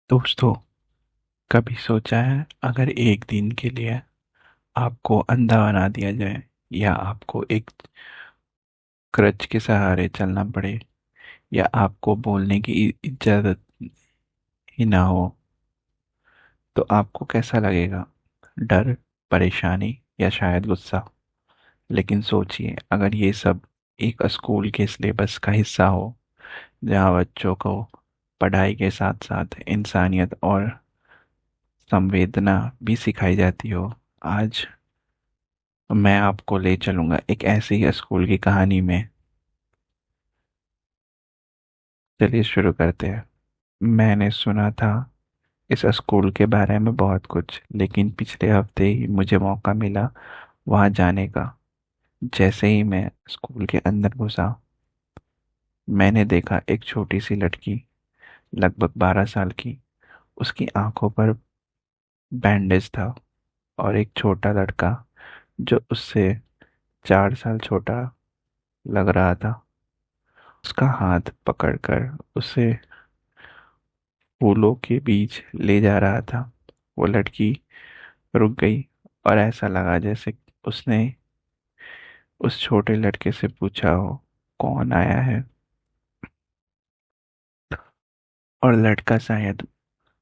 दोस्तों, कभी सोचा है अगर एक दिन के लिए आपको अंधा बना दिया जाए या आपको एक क्रच के सहारे चलना पड़े या आपको बोलने की इजाजत ही ना हो, तो आपको कैसा लगेगा? डर, परेशानी या शायद गुस्सा? लेकिन सोचिए, अगर ये सब एक स्कूल के सिलेबस का हिस्सा हो, जहाँ बच्चों को पढ़ाई के साथ साथ इंसानियत और संवेदना भी सिखाई जाती हो। आज मैं आपको ले चलूंगा एक ऐसी ही स्कूल की कहानी में। चलिए शुरू करते हैं। मैंने सुना था इस स्कूल के बारे में बहुत कुछ, लेकिन पिछले हफ्ते ही मुझे मौका मिला वहां जाने का। जैसे ही मैं स्कूल के अंदर घुसा, मैंने देखा एक छोटी सी लड़की, लगभग 12 साल की। उसकी आंखों पर बैंडेज था, और एक छोटा लड़का जो उससे 4 साल छोटा लग रहा था, उसका हाथ पकड़कर उसे फूलों के बीच ले जा रहा था। वो लड़की रुक गई, और ऐसा लगा जैसे उसने उस छोटे लड़के से पूछा हो, कौन आया है? और लड़का शायद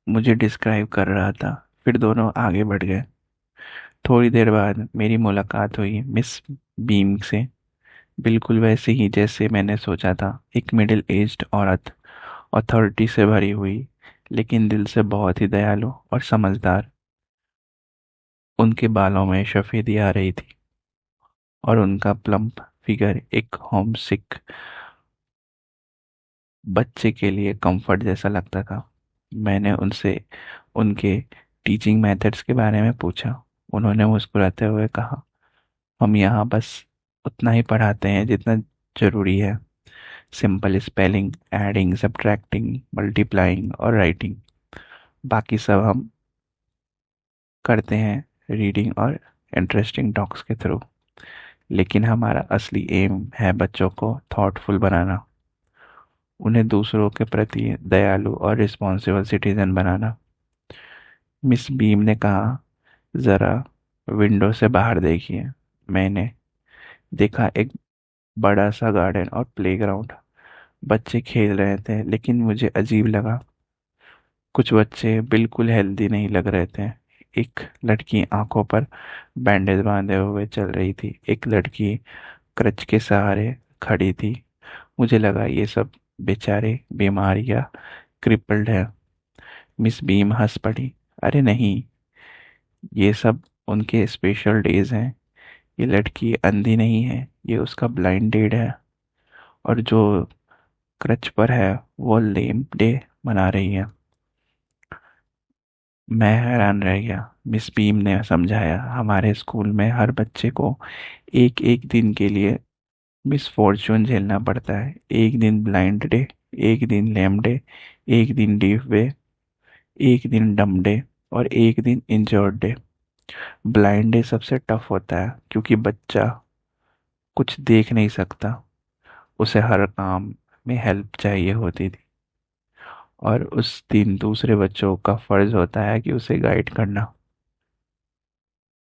मुझे डिस्क्राइब कर रहा था। फिर दोनों आगे बढ़ गए। थोड़ी देर बाद मेरी मुलाकात हुई मिस बीम से, बिल्कुल वैसे ही जैसे मैंने सोचा था। एक मिडिल एज्ड औरत, अथॉरिटी से भरी हुई, लेकिन दिल से बहुत ही दयालु और समझदार। उनके बालों में सफेदी आ रही थी, और उनका प्लम्प फिगर एक होमसिक बच्चे के लिए कंफर्ट जैसा लगता था। मैंने उनसे उनके टीचिंग मेथड्स के बारे में पूछा। उन्होंने मुस्कुराते हुए कहा, हम यहाँ बस उतना ही पढ़ाते हैं जितना जरूरी है। Simple spelling, adding, subtracting, multiplying और राइटिंग। बाकी सब हम करते हैं रीडिंग और इंटरेस्टिंग टॉक्स के थ्रू। लेकिन हमारा असली एम है बच्चों को थॉटफुल बनाना, उन्हें दूसरों के प्रति दयालु और रिस्पॉन्सिबल सिटीजन बनाना। मिस बीम ने कहा, जरा विंडो से बाहर देखिए। मैंने देखा एक बड़ा सा गार्डन और प्लेग्राउंड। बच्चे खेल रहे थे, लेकिन मुझे अजीब लगा। कुछ बच्चे बिल्कुल हेल्दी नहीं लग रहे थे। एक लड़की आंखों पर बैंडेज बांधे हुए चल रही थी। एक लड़की क्रच के सहारे खड़ी थी। मुझे लगा ये सब बेचारे बीमार या क्रिपल्ड है। मिस बीम हंस पड़ी। अरे नहीं, ये सब उनके स्पेशल डेज हैं। ये लड़की अंधी नहीं है, ये उसका ब्लाइंड डेड है। और जो क्रच पर है, वो लेम डे मना रही है। मैं हैरान रह गया। मिस बीम ने समझाया, हमारे स्कूल में हर बच्चे को एक एक दिन के लिए मिस फॉर्चून झेलना पड़ता है। एक दिन ब्लाइंड डे, एक दिन लेम डे, एक दिन डीफ डे, एक दिन डम डे, और एक दिन इंजर्ड डे। ब्लाइंड डे सबसे टफ होता है, क्योंकि बच्चा कुछ देख नहीं सकता। उसे हर काम में हेल्प चाहिए होती थी, और उस दिन दूसरे बच्चों का फर्ज होता है कि उसे गाइड करना।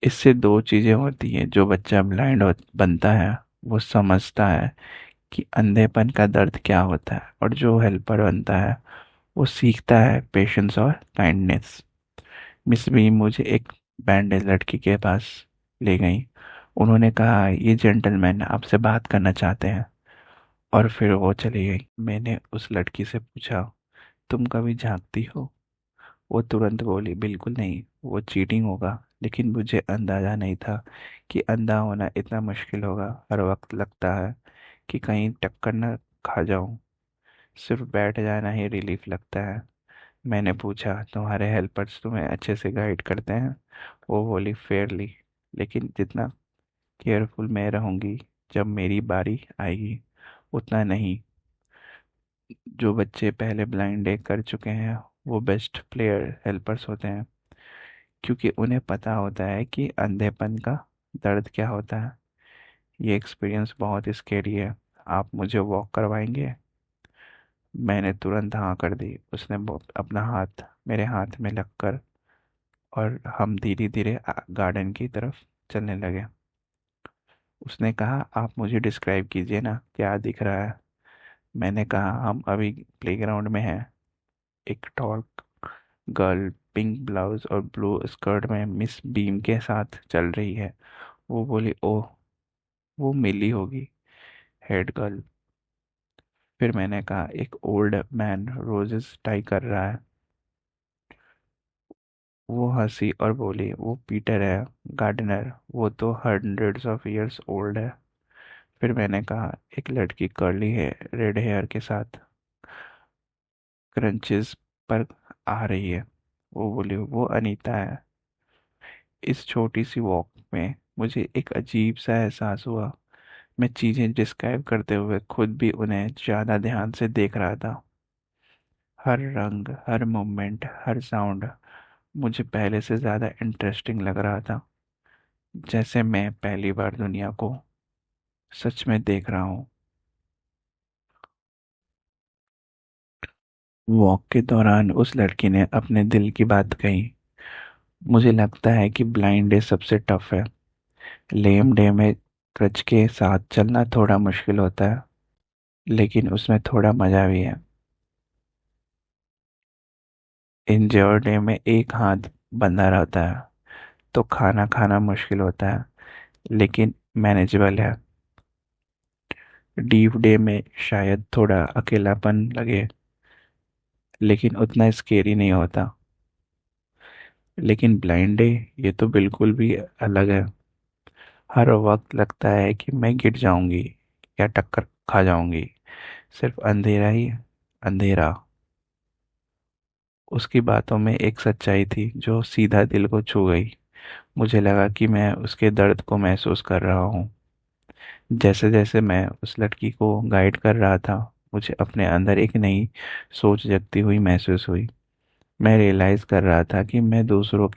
इससे दो चीजें होती हैं। जो बच्चा ब्लाइंड बनता है, वो समझता है कि अंधेपन का दर्द क्या होता है, और जो हेल्पर बनता है, वो सीखता है पेशेंस और काइंडनेस। मिस भी मुझे एक बैंडेज लड़की के पास ले गई। उन्होंने कहा, ये जेंटलमैन आपसे बात करना चाहते हैं। और फिर वो चली गई। मैंने उस लड़की से पूछा, तुम कभी झांकती हो? वो तुरंत बोली, बिल्कुल नहीं, वो चीटिंग होगा। लेकिन मुझे अंदाजा नहीं था कि अंधा होना इतना मुश्किल होगा। हर वक्त लगता है कि कहीं टक्कर न खा जाऊं। सिर्फ बैठ जाना ही रिलीफ लगता है। मैंने पूछा, तुम्हारे हेल्पर्स तुम्हें अच्छे से गाइड करते हैं? वो बोली, फेयरली, लेकिन जितना केयरफुल मैं रहूंगी जब मेरी बारी आएगी, उतना नहीं। जो बच्चे पहले ब्लाइंड डे कर चुके हैं, वो बेस्ट प्लेयर हेल्पर्स होते हैं, क्योंकि उन्हें पता होता है कि अंधेपन का दर्द क्या होता है। ये एक्सपीरियंस बहुत स्केरी है। आप मुझे वॉक करवाएंगे? मैंने तुरंत हाँ कर दी। उसने अपना हाथ मेरे हाथ में लगकर, और हम धीरे धीरे गार्डन की तरफ चलने लगे। उसने कहा, आप मुझे डिस्क्राइब कीजिए ना, क्या दिख रहा है। मैंने कहा, हम अभी प्लेग्राउंड में हैं। एक टॉल गर्ल पिंक ब्लाउज और ब्लू स्कर्ट में मिस बीम के साथ चल रही है। वो बोली, ओह, वो मिली होगी, हेड गर्ल। फिर मैंने कहा, एक ओल्ड मैन रोजेस टाई कर रहा है। वो हंसी और बोली, वो पीटर है, गार्डनर। वो तो हंड्रेड्स ऑफ इयर्स ओल्ड है। फिर मैंने कहा, एक लड़की कर्ली है, रेड हेयर के साथ क्रंचेस पर आ रही है। वो बोली, वो अनीता है। इस छोटी सी वॉक में मुझे एक अजीब सा एहसास हुआ। मैं चीजें डिस्क्राइब करते हुए खुद भी उन्हें ज्यादा ध्यान से देख रहा था। हर रंग, हर मोमेंट, हर साउंड मुझे पहले से ज्यादा इंटरेस्टिंग लग रहा था, जैसे मैं पहली बार दुनिया को सच में देख रहा हूँ। वॉक के दौरान उस लड़की ने अपने दिल की बात कही। मुझे लगता है कि ब्लाइंड डे सबसे टफ है। लेम डे में क्रच के साथ चलना थोड़ा मुश्किल होता है, लेकिन उसमें थोड़ा मजा भी है। इंजर्ड डे में एक हाथ बंधा रहता है, तो खाना खाना मुश्किल होता है, लेकिन मैनेजेबल है। डीप डे में शायद थोड़ा अकेलापन लगे, लेकिन उतना स्केरी नहीं होता। लेकिन ब्लाइंड डे, ये तो बिल्कुल भी अलग है। हर वक्त लगता है कि मैं गिर जाऊंगी या टक्कर खा जाऊंगी। सिर्फ अंधेरा ही अंधेरा। उसकी बातों में एक सच्चाई थी जो सीधा दिल को छू गई। मुझे लगा कि मैं उसके दर्द को महसूस कर रहा हूँ। जैसे जैसे मैं उस लड़की को गाइड कर रहा था, मुझे अपने अंदर एक नई सोच जगती हुई महसूस हुई। मैं रियलाइज कर रहा था कि मैं दूसरों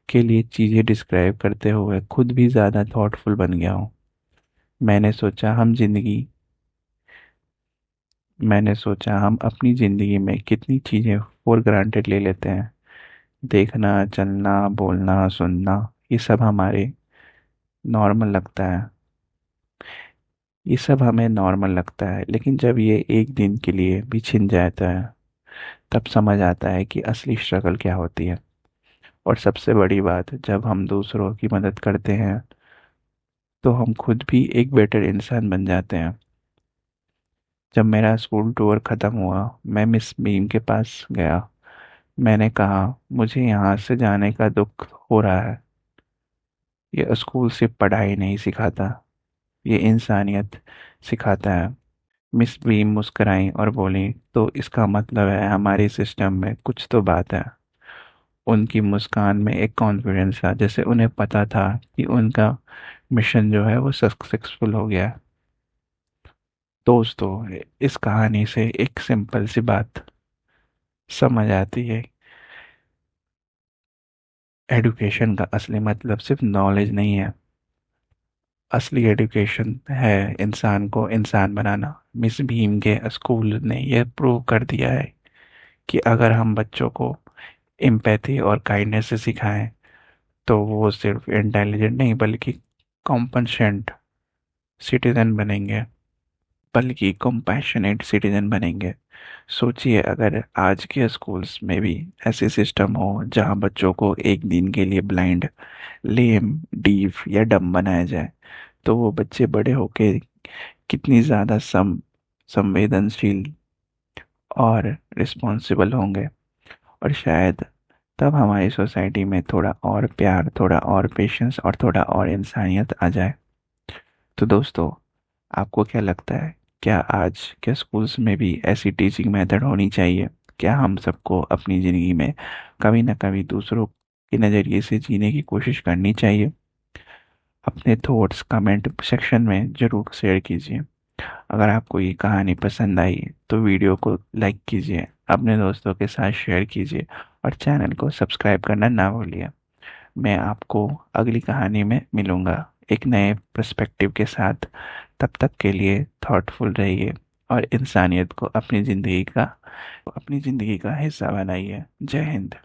के लिए चीजें डिस्क्राइब करते हुए खुद भी ज्यादा थॉटफुल बन गया हूँ। मैंने सोचा हम जिंदगी मैंने सोचा हम अपनी जिंदगी में कितनी चीजें फॉर ग्रांटेड ले लेते हैं। देखना, चलना, बोलना, सुनना, ये सब हमारे नॉर्मल लगता है। ये सब हमें नॉर्मल लगता है, लेकिन जब ये एक दिन के लिए भी छिन जाता है, तब समझ आता है कि असली स्ट्रगल क्या होती है। और सबसे बड़ी बात, जब हम दूसरों की मदद करते हैं, तो हम खुद भी एक बेटर इंसान बन जाते हैं। जब मेरा स्कूल टूर खत्म हुआ, मैं मिस बीम के पास गया। मैंने कहा, मुझे यहाँ से जाने का दुख हो रहा है। ये स्कूल सिर्फ पढ़ाई नहीं सिखाता, ये इंसानियत सिखाता है। मिस बीम मुस्कुराई और बोली, तो इसका मतलब है हमारे सिस्टम में कुछ तो बात है। उनकी मुस्कान में एक कॉन्फिडेंस था, जैसे उन्हें पता था कि उनका मिशन जो है वो सक्सेसफुल हो गया। दोस्तों, इस कहानी से एक सिंपल सी बात समझ आती है। एडुकेशन का असली मतलब सिर्फ नॉलेज नहीं है। असली एडुकेशन है इंसान को इंसान बनाना। मिस भीम के स्कूल ने यह प्रूव कर दिया है कि अगर हम बच्चों को एम्पैथी और काइंडनेस से सिखाएं, तो वो सिर्फ इंटेलिजेंट नहीं बल्कि कॉम्पनसेंट सिटीजन बनेंगे, बल्कि कंपैशनेट सिटीजन बनेंगे। सोचिए, अगर आज के स्कूल्स में भी ऐसे सिस्टम हो जहां बच्चों को एक दिन के लिए ब्लाइंड, लेम, डीफ या डम बनाया जाए, तो वो बच्चे बड़े होके कितनी ज्यादा संवेदनशील और रिस्पॉन्सिबल होंगे। और शायद तब हमारी सोसाइटी में थोड़ा और प्यार, थोड़ा और पेशेंस और थोड़ा और इंसानियत आ जाए। तो दोस्तों, आपको क्या लगता है? क्या आज के स्कूल्स में भी ऐसी टीचिंग मेथड होनी चाहिए? क्या हम सबको अपनी ज़िंदगी में कभी ना कभी दूसरों के नज़रिए से जीने की कोशिश करनी चाहिए? अपने थॉट्स कमेंट सेक्शन में ज़रूर शेयर कीजिए। अगर आपको ये कहानी पसंद आई तो वीडियो को लाइक कीजिए, अपने दोस्तों के साथ शेयर कीजिए, और चैनल को सब्सक्राइब करना ना भूलिए। मैं आपको अगली कहानी में मिलूंगा एक नए पर्सपेक्टिव के साथ। तब तक के लिए थॉटफुल रहिए और इंसानियत को अपनी ज़िंदगी का हिस्सा बनाइए। जय हिंद।